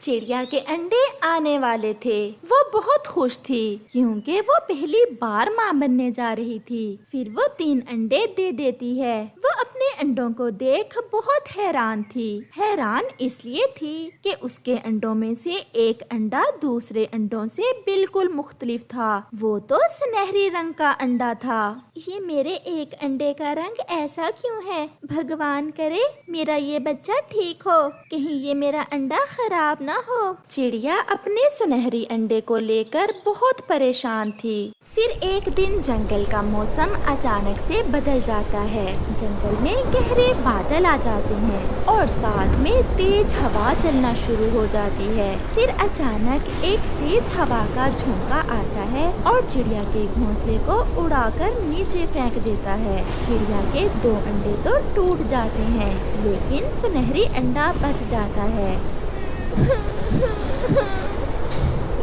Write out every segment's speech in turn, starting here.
चिड़िया के अंडे आने वाले थे। वो बहुत खुश थी क्योंकि वो पहली बार माँ बनने जा रही थी। फिर वो 3 अंडे दे देती है। वो अपने अंडों को देख बहुत हैरान थी। हैरान इसलिए थी कि उसके अंडों में से एक अंडा दूसरे अंडों से बिल्कुल मुख्तलिफ था। वो तो सुनहरी रंग का अंडा था। ये मेरे एक अंडे का रंग ऐसा क्यों है? भगवान करे मेरा ये बच्चा ठीक हो, कहीं ये मेरा अंडा खराब ना हो। चिड़िया अपने सुनहरी अंडे को लेकर बहुत परेशान थी। फिर एक दिन जंगल का मौसम अचानक से बदल जाता है। जंगल में गहरे बादल आ जाते हैं और साथ में तेज हवा चलना शुरू हो जाती है। फिर अचानक एक तेज हवा का झोंका आता है और चिड़िया के घोंसले को उड़ाकर नीचे फेंक देता है। चिड़िया के 2 अंडे तो टूट जाते हैं, लेकिन सुनहरी अंडा बच जाता है।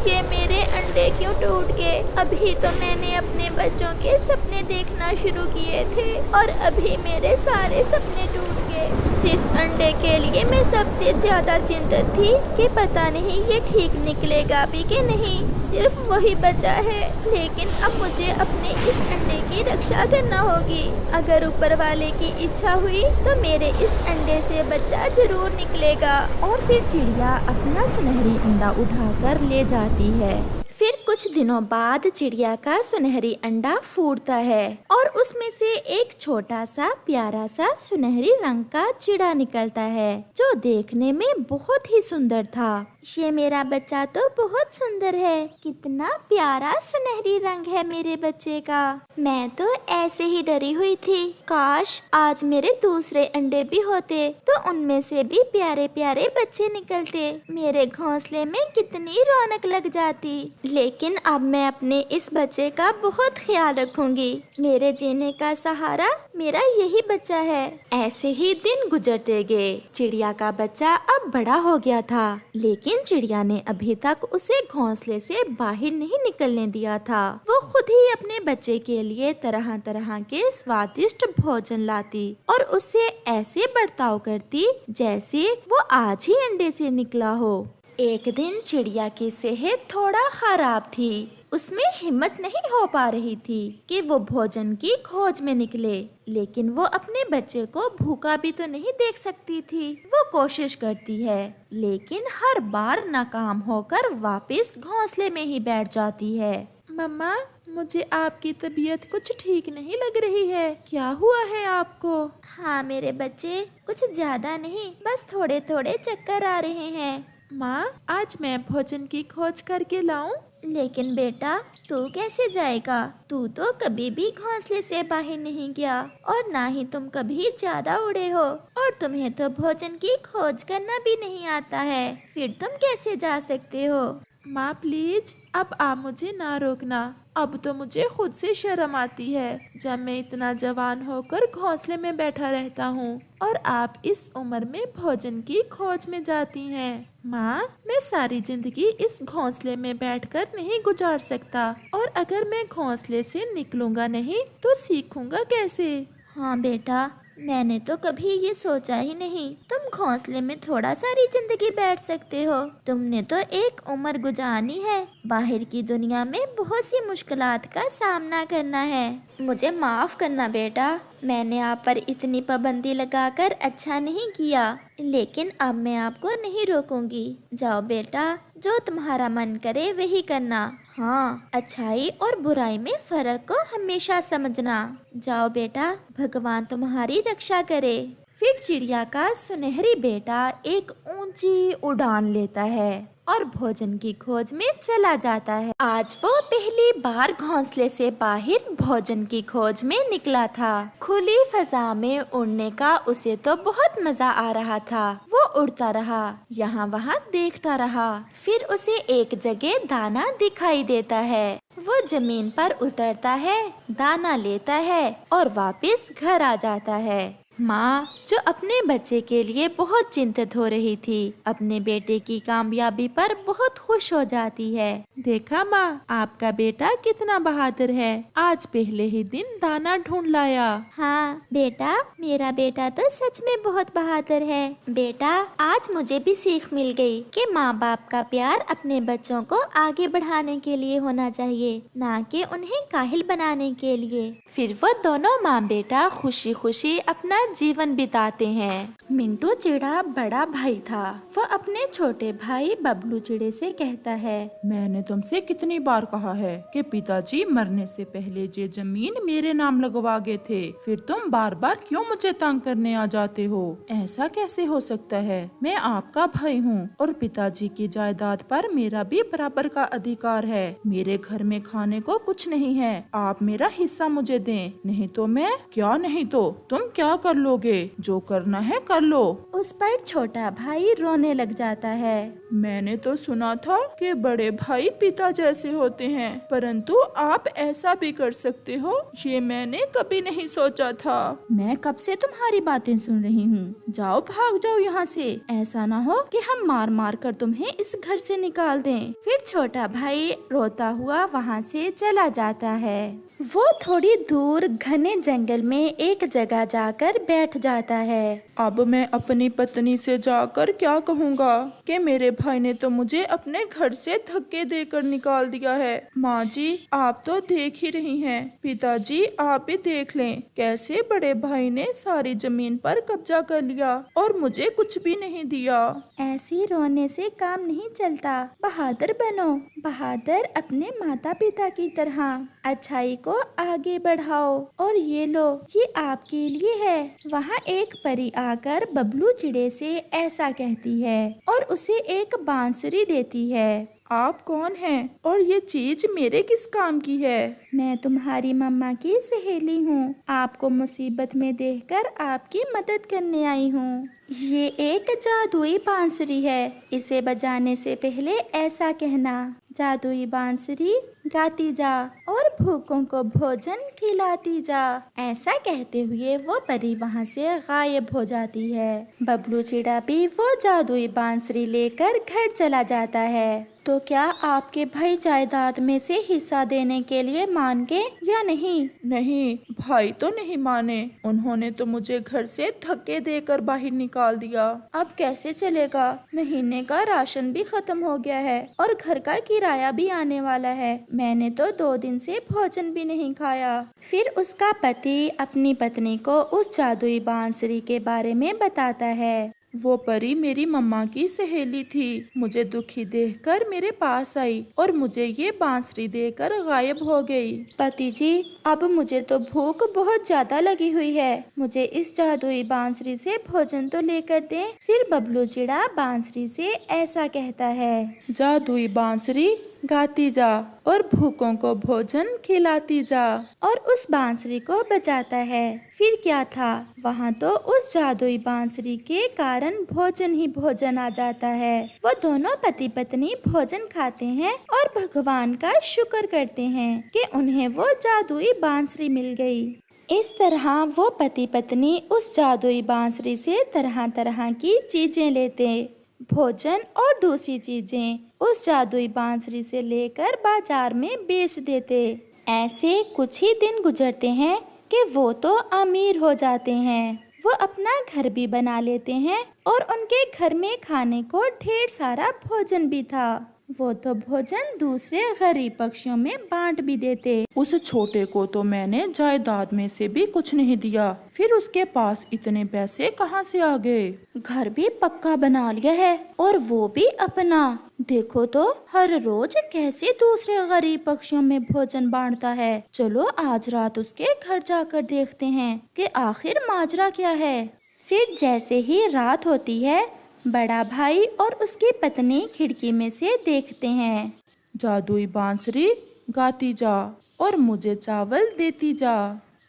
ये मेरे अंडे क्यों टूट गए? अभी तो मैंने अपने बच्चों के सपने देखना शुरू किए थे और अभी मेरे सारे सपने टूट गए। जिस अंडे के लिए मैं सबसे ज्यादा चिंतित थी कि पता नहीं ये ठीक निकलेगा भी कि नहीं, सिर्फ वही बचा है। लेकिन अब मुझे अपने इस अंडे की रक्षा करना होगी। अगर ऊपर वाले की इच्छा हुई तो मेरे इस अंडे से बच्चा जरूर निकलेगा। और फिर चिड़िया अपना सुनहरी अंडा उठाकर ले जाती है। फिर कुछ दिनों बाद चिड़िया का सुनहरी अंडा फूटता है और उसमें से एक छोटा सा प्यारा सा सुनहरी रंग का चिड़ा निकलता है, जो देखने में बहुत ही सुंदर था। ये मेरा बच्चा तो बहुत सुंदर है। कितना प्यारा सुनहरी रंग है मेरे बच्चे का। मैं तो ऐसे ही डरी हुई थी। काश आज मेरे दूसरे अंडे भी होते तो उनमें से भी प्यारे प्यारे बच्चे निकलते। मेरे घोंसले में कितनी रौनक लग जाती। लेकिन अब मैं अपने इस बच्चे का बहुत ख्याल रखूंगी। मेरे जीने का सहारा मेरा यही बच्चा है। ऐसे ही दिन गुजरते गए। चिड़िया का बच्चा अब बड़ा हो गया था, लेकिन चिड़िया ने अभी तक उसे घोंसले से बाहर नहीं निकलने दिया था। वो खुद ही अपने बच्चे के लिए तरह तरह के स्वादिष्ट भोजन लाती और उससे ऐसे बर्ताव करती जैसे वो आज ही अंडे से निकला हो। एक दिन चिड़िया की सेहत थोड़ा खराब थी। उसमें हिम्मत नहीं हो पा रही थी कि वो भोजन की खोज में निकले, लेकिन वो अपने बच्चे को भूखा भी तो नहीं देख सकती थी। वो कोशिश करती है, लेकिन हर बार नाकाम होकर वापस घोंसले में ही बैठ जाती है। मम्मा, मुझे आपकी तबीयत कुछ ठीक नहीं लग रही है। क्या हुआ है आपको? हाँ मेरे बच्चे, कुछ ज्यादा नहीं, बस थोड़े थोड़े चक्कर आ रहे हैं। माँ, आज मैं भोजन की खोज करके लाऊं? लेकिन बेटा, तू कैसे जाएगा? तू तो कभी भी घोंसले से बाहर नहीं गया और ना ही तुम कभी ज्यादा उड़े हो, और तुम्हें तो भोजन की खोज करना भी नहीं आता है। फिर तुम कैसे जा सकते हो? माँ प्लीज, अब आप मुझे ना रोकना। अब तो मुझे खुद से शर्म आती है जब मैं इतना जवान होकर घोंसले में बैठा रहता हूँ और आप इस उम्र में भोजन की खोज में जाती हैं। माँ, मैं सारी जिंदगी इस घोंसले में बैठकर नहीं गुजार सकता, और अगर मैं घोंसले से निकलूंगा नहीं तो सीखूंगा कैसे? हाँ बेटा, मैंने तो कभी ये सोचा ही नहीं तुम घोंसले में थोड़ा सारी जिंदगी बैठ सकते हो। तुमने तो एक उम्र गुजारनी है। बाहर की दुनिया में बहुत सी मुश्किलात का सामना करना है। मुझे माफ करना बेटा, मैंने आप पर इतनी पाबंदी लगाकर अच्छा नहीं किया, लेकिन अब मैं आपको नहीं रोकूंगी। जाओ बेटा, जो तुम्हारा मन करे वही करना। हाँ, अच्छाई और बुराई में फर्क को हमेशा समझना। जाओ बेटा, भगवान तुम्हारी रक्षा करे। फिर चिड़िया का सुनहरी बेटा एक ऊंची उड़ान लेता है और भोजन की खोज में चला जाता है। आज वो पहली बार घोंसले से बाहर भोजन की खोज में निकला था। खुली फजा में उड़ने का उसे तो बहुत मजा आ रहा था। वो उड़ता रहा, यहाँ वहाँ देखता रहा। फिर उसे एक जगह दाना दिखाई देता है। वो जमीन पर उतरता है, दाना लेता है और वापस घर आ जाता है। माँ, जो अपने बच्चे के लिए बहुत चिंतित हो रही थी, अपने बेटे की कामयाबी पर बहुत खुश हो जाती है। देखा माँ, आपका बेटा कितना बहादुर है, आज पहले ही दिन दाना ढूंढ लाया। हाँ बेटा, मेरा बेटा तो सच में बहुत बहादुर है। बेटा, आज मुझे भी सीख मिल गई कि माँ बाप का प्यार अपने बच्चों को आगे बढ़ाने के लिए होना चाहिए, ना कि उन्हें काहिल बनाने के लिए। फिर वो दोनों माँ बेटा खुशी खुशी अपना जीवन बिताते हैं। मिंटू चिड़ा बड़ा भाई था। वो अपने छोटे भाई बबलू चिड़े से कहता है, मैंने तुमसे कितनी बार कहा है कि पिताजी मरने से पहले ये जमीन मेरे नाम लगवा गए थे, फिर तुम बार बार क्यों मुझे तंग करने आ जाते हो? ऐसा कैसे हो सकता है? मैं आपका भाई हूँ और पिताजी की जायदाद पर मेरा भी बराबर का अधिकार है। मेरे घर में खाने को कुछ नहीं है, आप मेरा हिस्सा मुझे दें, नहीं तो मैं क्या, नहीं तो तुम क्या कर लोगे? जो करना है कर लो। उस पर छोटा भाई रोने लग जाता है। मैंने तो सुना था कि बड़े भाई पिता जैसे होते हैं, परंतु आप ऐसा भी कर सकते हो, ये मैंने कभी नहीं सोचा था। मैं कब से तुम्हारी बातें सुन रही हूँ। जाओ, भाग जाओ यहाँ से। ऐसा ना हो कि हम मार मार कर तुम्हें इस घर से निकाल दें। फिर छोटा भाई रोता हुआ वहाँ से चला जाता है। वो थोड़ी दूर घने जंगल में एक जगह जाकर बैठ जाता है। अब मैं अपनी पत्नी से जाकर क्या कहूँगा कि मेरे भाई ने तो मुझे अपने घर से धक्के देकर निकाल दिया है। माँ जी, आप तो देख ही रही हैं, पिताजी आप भी देख लें कैसे बड़े भाई ने सारी जमीन पर कब्जा कर लिया और मुझे कुछ भी नहीं दिया। ऐसी रोने से काम नहीं चलता, बहादुर बनो। बहादुर अपने माता पिता की तरह अच्छाई को आगे बढ़ाओ। और ये लो, ये आपके लिए है। वहाँ एक परी आकर बबलू चिड़े से ऐसा कहती है और उसे एक बांसुरी देती है। आप कौन हैं और ये चीज मेरे किस काम की है? मैं तुम्हारी मम्मा की सहेली हूँ। आपको मुसीबत में देखकर आपकी मदद करने आई हूँ। ये एक जादुई बांसुरी है। इसे बजाने से पहले ऐसा कहना, जादुई बांसुरी गाती जा और भूखों को भोजन खिलाती जा। ऐसा कहते हुए वो परी वहाँ से गायब हो जाती है। बबलू चिड़ा भी वो जादुई बांसुरी लेकर घर चला जाता है। तो क्या आपके भाई जायदाद में से हिस्सा देने के लिए मान गए या नहीं? नहीं, भाई तो नहीं माने। उन्होंने तो मुझे घर से धक्के देकर बाहर निकाल दिया। अब कैसे चलेगा? महीने का राशन भी खत्म हो गया है और घर का किराया भी आने वाला है। मैंने तो 2 दिन से भोजन भी नहीं खाया। फिर उसका पति अपनी पत्नी को उस जादुई बांसुरी के बारे में बताता है। वो परी मेरी मम्मा की सहेली थी, मुझे दुखी देखकर मेरे पास आई और मुझे ये बांसुरी देकर गायब हो गई। पति जी, अब मुझे तो भूख बहुत ज्यादा लगी हुई है। मुझे इस जादुई बांसुरी से भोजन तो लेकर दें। फिर बबलू चिड़ा बांसुरी से ऐसा कहता है, जादुई बांसुरी गाती जा और भूखों को भोजन खिलाती जा। और उस बांसुरी को बजाता है। फिर क्या था, वहाँ तो उस जादुई बांसुरी के कारण भोजन ही भोजन आ जाता है। वो दोनों पति पत्नी भोजन खाते हैं और भगवान का शुक्र करते हैं कि उन्हें वो जादुई बांसुरी मिल गई। इस तरह वो पति पत्नी उस जादुई बांसुरी से तरह तरह की चीजें लेते, भोजन और दूसरी चीजें उस जादुई बांसुरी से लेकर बाजार में बेच देते। ऐसे कुछ ही दिन गुजरते हैं कि वो तो अमीर हो जाते हैं। वो अपना घर भी बना लेते हैं और उनके घर में खाने को ढेर सारा भोजन भी था। वो तो भोजन दूसरे गरीब पक्षियों में बांट भी देते। उस छोटे को तो मैंने जायदाद में से भी कुछ नहीं दिया, फिर उसके पास इतने पैसे कहाँ से आ गए? घर भी पक्का बना लिया है और वो भी अपना। देखो तो हर रोज कैसे दूसरे गरीब पक्षियों में भोजन बांटता है। चलो आज रात उसके घर जाकर देखते हैं कि आखिर माजरा क्या है। फिर जैसे ही रात होती है, बड़ा भाई और उसकी पत्नी खिड़की में से देखते हैं। जादुई बांसुरी गाती जा और मुझे चावल देती जा।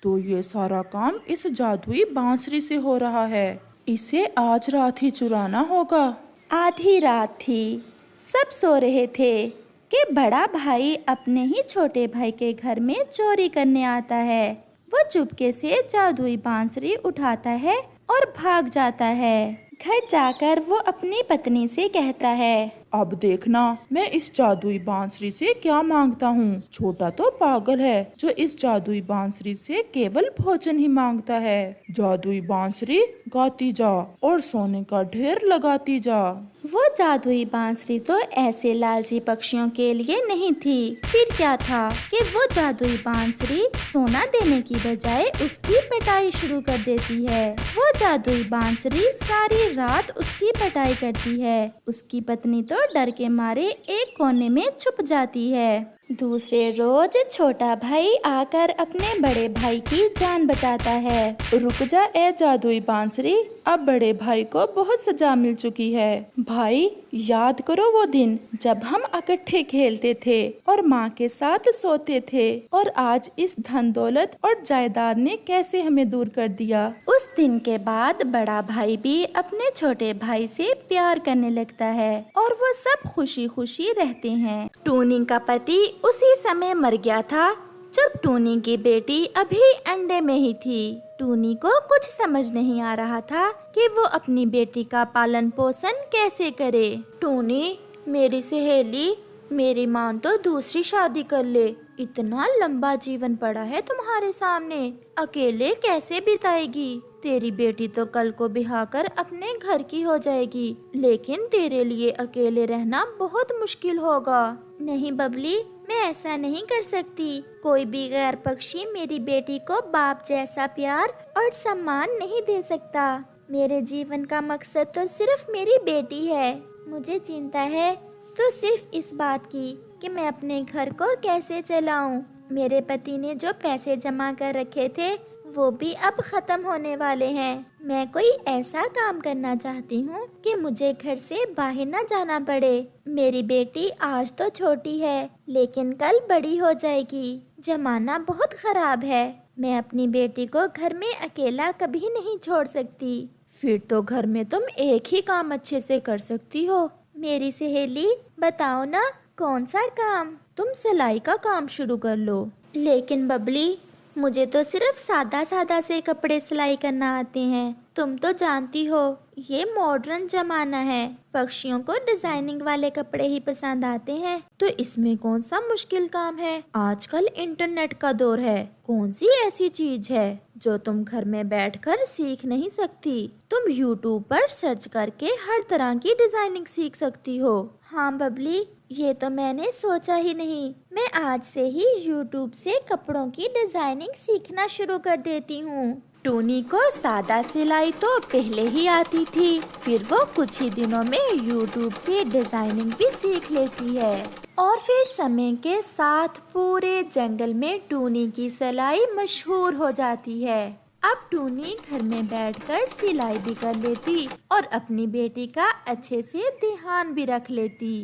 तो ये सारा काम इस जादुई बांसुरी से हो रहा है, इसे आज रात ही चुराना होगा। आधी रात थी, सब सो रहे थे कि बड़ा भाई अपने ही छोटे भाई के घर में चोरी करने आता है। वो चुपके से जादुई बांसुरी उठाता है और भाग जाता है। घर जाकर वो अपनी पत्नी से कहता है, अब देखना मैं इस जादुई बांसुरी से क्या मांगता हूँ। छोटा तो पागल है जो इस जादुई बांसुरी से केवल भोजन ही मांगता है। जादुई बांसुरी गाती जा और सोने का ढेर लगाती जा। वो जादुई बांसुरी तो ऐसे लालची पक्षियों के लिए नहीं थी। फिर क्या था कि वो जादुई बांसुरी सोना देने की बजाय उसकी पिटाई शुरू कर देती है। वो जादुई बांसुरी सारी रात उसकी पिटाई करती है। उसकी पत्नी तो डर के मारे एक कोने में छुप जाती है। दूसरे रोज छोटा भाई आकर अपने बड़े भाई की जान बचाता है। रुक जा ए जादुई बांसुरी, अब बड़े भाई को बहुत सजा मिल चुकी है। भाई याद करो वो दिन जब हम इकट्ठे खेलते थे और माँ के साथ सोते थे, और आज इस धन दौलत और जायदाद ने कैसे हमें दूर कर दिया। उस दिन के बाद बड़ा भाई भी अपने छोटे भाई से प्यार करने लगता है और वो सब खुशी खुशी रहते हैं। टूनी का पति उसी समय मर गया था जब टूनी की बेटी अभी अंडे में ही थी। टूनी को कुछ समझ नहीं आ रहा था कि वो अपनी बेटी का पालन पोषण कैसे करे। टूनी, मेरी सहेली, मेरी माँ तो दूसरी शादी कर ले। इतना लंबा जीवन पड़ा है तुम्हारे सामने, अकेले कैसे बिताएगी। तेरी बेटी तो कल को ब्याह कर अपने घर की हो जाएगी, लेकिन तेरे लिए अकेले रहना बहुत मुश्किल होगा। नहीं बबली, मैं ऐसा नहीं कर सकती। कोई भी गैर पक्षी मेरी बेटी को बाप जैसा प्यार और सम्मान नहीं दे सकता। मेरे जीवन का मकसद तो सिर्फ मेरी बेटी है। मुझे चिंता है तो सिर्फ इस बात की कि मैं अपने घर को कैसे चलाऊं। मेरे पति ने जो पैसे जमा कर रखे थे वो भी अब खत्म होने वाले हैं। मैं कोई ऐसा काम करना चाहती हूँ कि मुझे घर से बाहर न जाना पड़े। मेरी बेटी आज तो छोटी है लेकिन कल बड़ी हो जाएगी। जमाना बहुत खराब है। मैं अपनी बेटी को घर में अकेला कभी नहीं छोड़ सकती। फिर तो घर में तुम एक ही काम अच्छे से कर सकती हो। मेरी सहेली, बताओ ना कौन सा काम। तुम सिलाई का काम शुरू कर लो। लेकिन बबली, मुझे तो सिर्फ सादा सादा से कपड़े सिलाई करना आते हैं। तुम तो जानती हो ये मॉडर्न जमाना है, पक्षियों को डिजाइनिंग वाले कपड़े ही पसंद आते हैं। तो इसमें कौन सा मुश्किल काम है। आजकल इंटरनेट का दौर है। कौन सी ऐसी चीज है जो तुम घर में बैठकर सीख नहीं सकती। तुम YouTube पर सर्च करके हर तरह की डिजाइनिंग सीख सकती हो। हाँ बबली, ये तो मैंने सोचा ही नहीं। मैं आज से ही YouTube से कपड़ों की डिजाइनिंग सीखना शुरू कर देती हूँ। टूनी को सादा सिलाई तो पहले ही आती थी, फिर वो कुछ ही दिनों में YouTube से डिजाइनिंग भी सीख लेती है। और फिर समय के साथ पूरे जंगल में टूनी की सिलाई मशहूर हो जाती है। अब टूनी घर में बैठकर सिलाई भी कर लेती और अपनी बेटी का अच्छे से ध्यान भी रख लेती।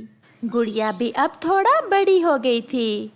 गुड़िया भी अब थोड़ा बड़ी हो गई थी।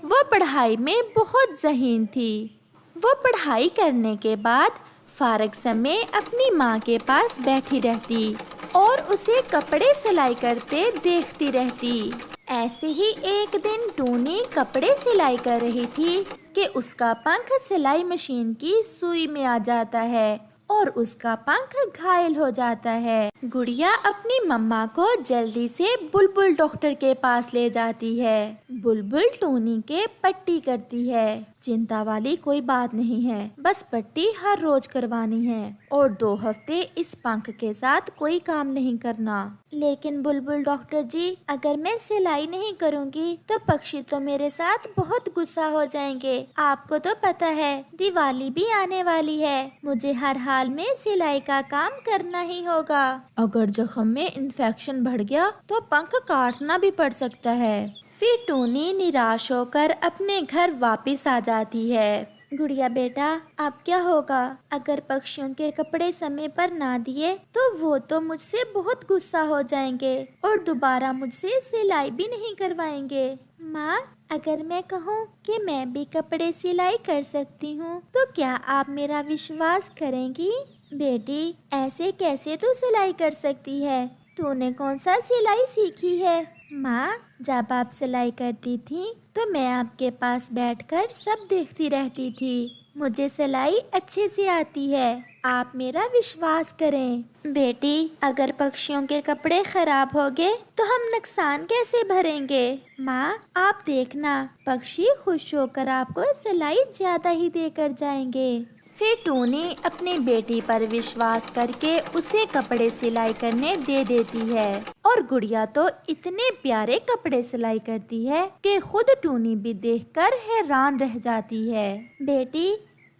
वो पढ़ाई में बहुत ज़हीन थी। वो पढ़ाई करने के बाद फारग समय अपनी माँ के पास बैठी रहती और उसे कपड़े सिलाई करते देखती रहती। ऐसे ही एक दिन टूनी कपड़े सिलाई कर रही थी कि उसका पंख सिलाई मशीन की सुई में आ जाता है और उसका पंख घायल हो जाता है। गुड़िया अपनी मम्मा को जल्दी से बुलबुल डॉक्टर के पास ले जाती है। बुलबुल टूनी के पट्टी करती है। चिंता वाली कोई बात नहीं है, बस पट्टी हर रोज करवानी है और 2 हफ्ते इस पंख के साथ कोई काम नहीं करना। लेकिन बुलबुल डॉक्टर जी, अगर मैं सिलाई नहीं करूँगी तो पक्षी तो मेरे साथ बहुत गुस्सा हो जाएंगे। आपको तो पता है दिवाली भी आने वाली है, मुझे हर हाल में सिलाई का काम करना ही होगा। अगर जख्म में इन्फेक्शन बढ़ गया तो पंख काटना भी पड़ सकता है। फिर टूनी निराश होकर अपने घर वापस आ जाती है। गुड़िया बेटा, अब क्या होगा? अगर पक्षियों के कपड़े समय पर ना दिए तो वो तो मुझसे बहुत गुस्सा हो जाएंगे और दोबारा मुझसे सिलाई भी नहीं करवाएंगे। माँ, अगर मैं कहूँ कि मैं भी कपड़े सिलाई कर सकती हूँ तो क्या आप मेरा विश्वास करेंगी? बेटी, ऐसे कैसे तू सिलाई कर सकती है? तूने कौन सा सिलाई सीखी है? माँ, जब आप सिलाई करती थी तो मैं आपके पास बैठकर सब देखती रहती थी। मुझे सिलाई अच्छे से आती है, आप मेरा विश्वास करें। बेटी, अगर पक्षियों के कपड़े खराब हो गए तो हम नुकसान कैसे भरेंगे? माँ, आप देखना, पक्षी खुश होकर आपको सिलाई ज्यादा ही देकर जाएंगे। फिर टूनी अपनी बेटी पर विश्वास करके उसे कपड़े सिलाई करने दे देती है और गुड़िया तो इतने प्यारे कपड़े सिलाई करती है कि खुद टूनी भी देखकर हैरान रह जाती है। बेटी,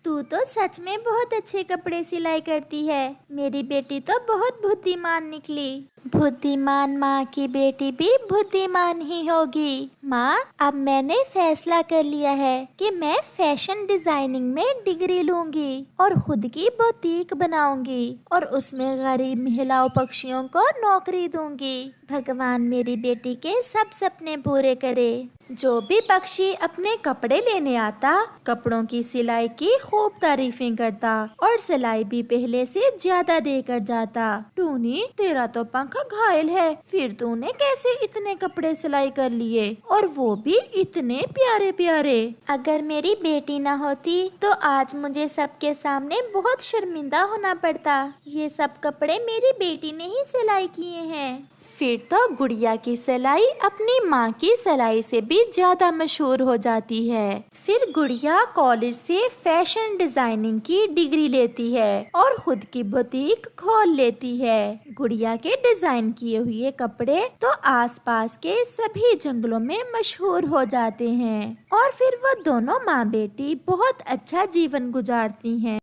तू तो सच में बहुत अच्छे कपड़े सिलाई करती है। मेरी बेटी तो बहुत बुद्धिमान निकली। बुद्धिमान माँ की बेटी भी बुद्धिमान ही होगी। माँ, अब मैंने फैसला कर लिया है कि मैं फैशन डिजाइनिंग में डिग्री लूंगी और खुद की बुटीक बनाऊंगी और उसमें गरीब महिलाओं पक्षियों को नौकरी दूंगी। भगवान मेरी बेटी के सब सपने पूरे करे। जो भी पक्षी अपने कपड़े लेने आता, कपड़ों की सिलाई की खूब तारीफें करता और सिलाई भी पहले से ज्यादा देकर जाता। टूनी, तेरा तो पंख घायल है, फिर तूने कैसे इतने कपड़े सिलाई कर लिए और वो भी इतने प्यारे प्यारे? अगर मेरी बेटी ना होती तो आज मुझे सबके सामने बहुत शर्मिंदा होना पड़ता। ये सब कपड़े मेरी बेटी ने ही सिलाई किए हैं। फिर तो गुड़िया की सिलाई अपनी माँ की सिलाई से भी ज्यादा मशहूर हो जाती है। फिर गुड़िया कॉलेज से फैशन डिजाइनिंग की डिग्री लेती है और खुद की बुटीक खोल लेती है। गुड़िया के डिजाइन किए हुए कपड़े तो आसपास के सभी जंगलों में मशहूर हो जाते हैं और फिर वो दोनों माँ बेटी बहुत अच्छा जीवन गुजारती हैं।